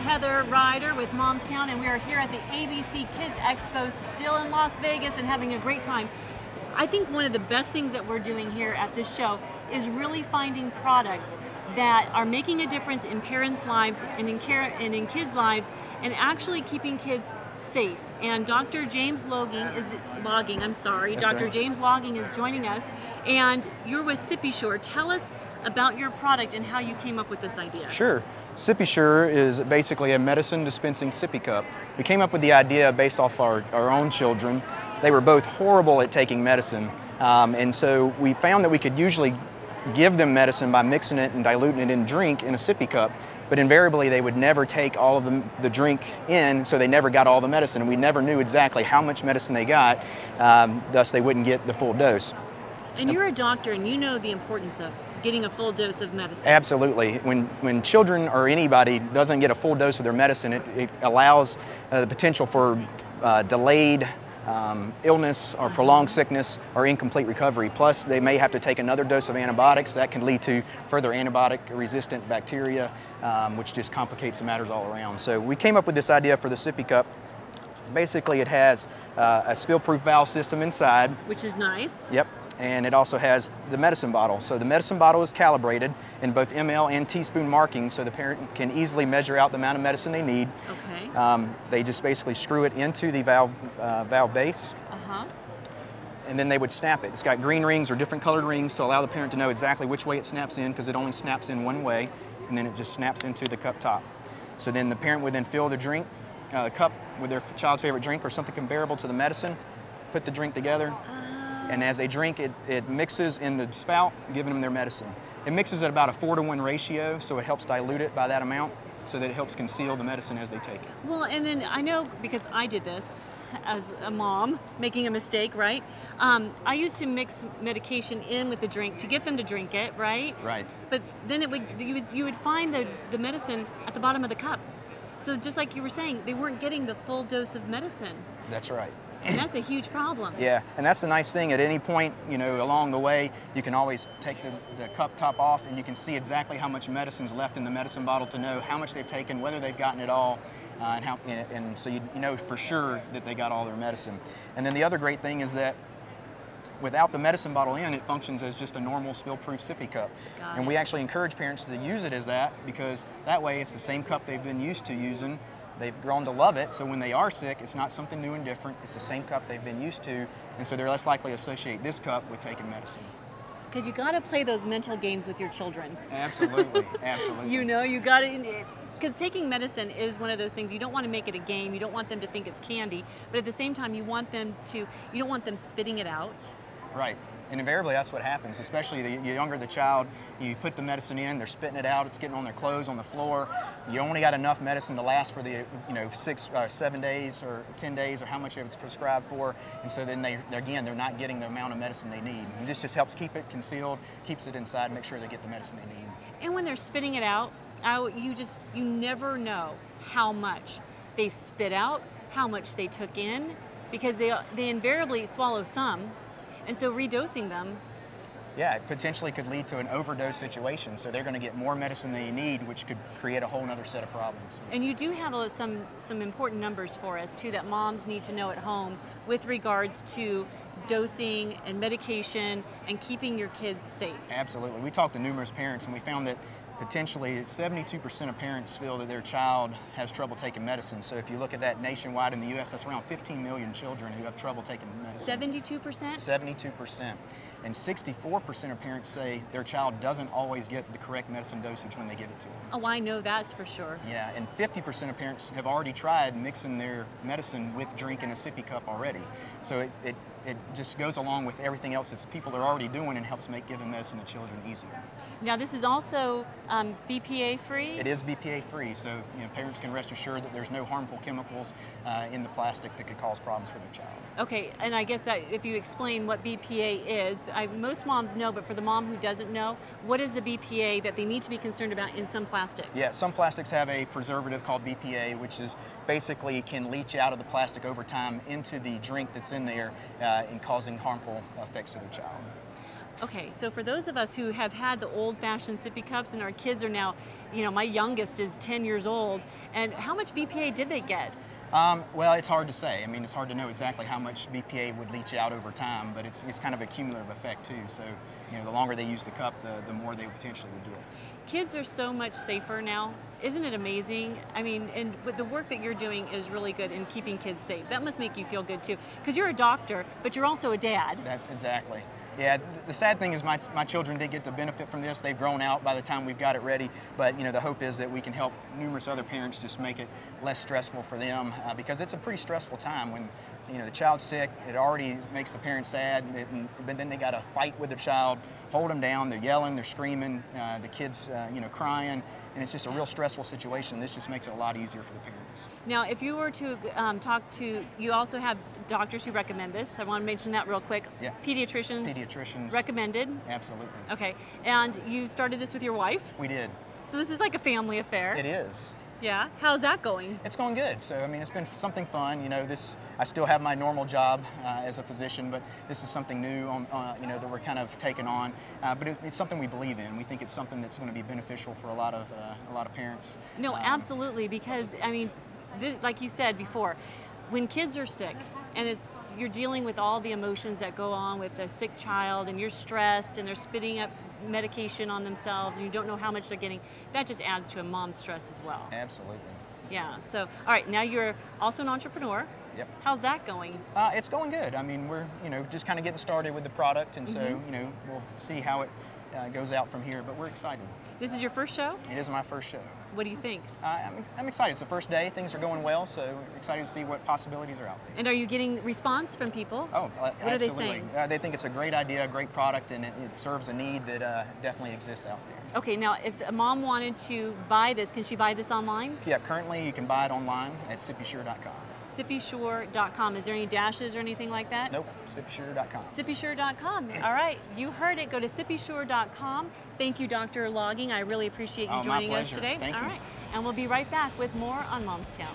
Heather Ryder with Momstown, and we are here at the ABC Kids Expo, still in Las Vegas and having a great time. I think one of the best things that we're doing here at this show is really finding products that are making a difference in parents' lives and in kids' lives, and actually keeping kids safe. And Dr. James Logging is joining us, and you're with SippySure. Tell us about your product and how you came up with this idea. Sure. SippySure is basically a medicine dispensing sippy cup. We came up with the idea based off our own children. They were both horrible at taking medicine, and so we found that we could usually give them medicine by mixing it and diluting it in drink in a sippy cup, but invariably they would never take all of the drink in, so they never got all the medicine, and we never knew exactly how much medicine they got, thus they wouldn't get the full dose. And you're a doctor, and you know the importance of getting a full dose of medicine. Absolutely. When children or anybody doesn't get a full dose of their medicine, it allows the potential for delayed illness or prolonged sickness or incomplete recovery. Plus, they may have to take another dose of antibiotics. That can lead to further antibiotic-resistant bacteria, which just complicates the matters all around. So we came up with this idea for the sippy cup. Basically, it has a spill-proof valve system inside. Which is nice. Yep. And it also has the medicine bottle. So the medicine bottle is calibrated in both ml and teaspoon markings, so the parent can easily measure out the amount of medicine they need. Okay. They just basically screw it into the valve base. And then they would snap it. It's got green rings or different colored rings to allow the parent to know exactly which way it snaps in, because it only snaps in one way, and then it just snaps into the cup top. So then the parent would then fill the cup with their child's favorite drink or something comparable to the medicine, put the drink together, and as they drink, it mixes in the spout, giving them their medicine. It mixes at about a 4-to-1 ratio, so it helps dilute it by that amount, so that it helps conceal the medicine as they take it. Well, and then I know, because I did this as a mom, making a mistake, right? I used to mix medication in with the drink to get them to drink it, right? Right. But then you would find the medicine at the bottom of the cup. So just like you were saying, they weren't getting the full dose of medicine. That's right. And that's a huge problem. Yeah, and that's the nice thing. At any point, along the way, you can always take the cup top off, and you can see exactly how much medicine's left in the medicine bottle to know how much they've taken, whether they've gotten it all, and so you know for sure that they got all their medicine. And then the other great thing is that without the medicine bottle in, it functions as just a normal spill-proof sippy cup. And we actually encourage parents to use it as that, because that way it's the same cup they've been used to using. They've grown to love it, so when they are sick, it's not something new and different. It's the same cup they've been used to, and so they're less likely to associate this cup with taking medicine. Because you got to play those mental games with your children. Absolutely, absolutely. You got to, because taking medicine is one of those things. You don't want to make it a game. You don't want them to think it's candy, but at the same time, you don't want them spitting it out. Right. And invariably, that's what happens, especially the younger the child. You put the medicine in, they're spitting it out, it's getting on their clothes, on the floor. You only got enough medicine to last for the 7 days or 10 days or how much it's prescribed for. And so then they're not getting the amount of medicine they need. And this just helps keep it concealed, keeps it inside, make sure they get the medicine they need. And when they're spitting it out, you never know how much they spit out, how much they took in, because they invariably swallow some. And so redosing them, yeah, it potentially could lead to an overdose situation. So they're going to get more medicine than they need, which could create a whole other set of problems. And you do have some important numbers for us too that moms need to know at home with regards to dosing and medication and keeping your kids safe. Absolutely. We talked to numerous parents, and we found that potentially 72% of parents feel that their child has trouble taking medicine. So if you look at that nationwide in the U.S., that's around 15 million children who have trouble taking medicine. 72%? 72%. And 64% of parents say their child doesn't always get the correct medicine dosage when they give it to them. Oh, I know that's for sure. Yeah, and 50% of parents have already tried mixing their medicine with drink in a sippy cup already. So it just goes along with everything else that people are already doing and helps make giving medicine to children easier. Now this is also BPA free? It is BPA free, so parents can rest assured that there's no harmful chemicals in the plastic that could cause problems for their child. Okay, and I guess if you explain what BPA is, most moms know, but for the mom who doesn't know, what is the BPA that they need to be concerned about in some plastics? Yeah, some plastics have a preservative called BPA, which is basically can leach out of the plastic over time into the drink that's in there and causing harmful effects to the child. Okay, so for those of us who have had the old-fashioned sippy cups and our kids are now you know, my youngest is 10 years old, and how much BPA did they get? Well, it's hard to say. I mean, it's hard to know exactly how much BPA would leach out over time, but it's kind of a cumulative effect too. So, you know, the longer they use the cup, the more they potentially would get. Kids are so much safer now. Isn't it amazing? I mean, and but the work that you're doing is really good in keeping kids safe. That must make you feel good too, because you're a doctor, but you're also a dad. That's exactly. Yeah, the sad thing is my children did get to benefit from this. They've grown out by the time we've got it ready, but you know, the hope is that we can help numerous other parents just make it less stressful for them, because it's a pretty stressful time when, you know, the child's sick. It already makes the parents sad, but then they got to fight with their child, hold them down. They're yelling, they're screaming, the kids, you know, crying, and it's just a real stressful situation. This just makes it a lot easier for the parents. Now, if you were to talk to, you also have doctors who recommend this. I want to mention that real quick. Yeah. Pediatricians recommended. Absolutely. Okay, and you started this with your wife? We did. So this is like a family affair. It is. Yeah. How's that going? It's going good. So I mean, it's been something fun. You know, I still have my normal job as a physician, but this is something new. You know, that we're kind of taking on. But it's something we believe in. We think it's something that's going to be beneficial for a lot of parents. No, absolutely. Because I mean, like you said before, when kids are sick, and you're dealing with all the emotions that go on with a sick child, and you're stressed, and they're spitting up medication on themselves, and you don't know how much they're getting, that just adds to a mom's stress as well. Absolutely. Yeah, so, all right, now you're also an entrepreneur. Yep. How's that going? It's going good. I mean, we're, you know, just kind of getting started with the product, and so, you know, we'll see how it goes out from here, but we're excited. This is your first show? It is my first show. What do you think? I'm excited. It's the first day. Things are going well, so excited to see what possibilities are out there. And are you getting response from people? Oh, what absolutely. Are they saying? They think it's a great idea, a great product, and it serves a need that definitely exists out there. Okay, now if a mom wanted to buy this, can she buy this online? Yeah, currently you can buy it online at SippySure.com. SippySure.com. Is there any dashes or anything like that? Nope, SippySure.com. SippySure.com. All right, you heard it. Go to SippySure.com. Thank you, Dr. Logging. I really appreciate you joining us today. Thank you. All right, and we'll be right back with more on Momstown.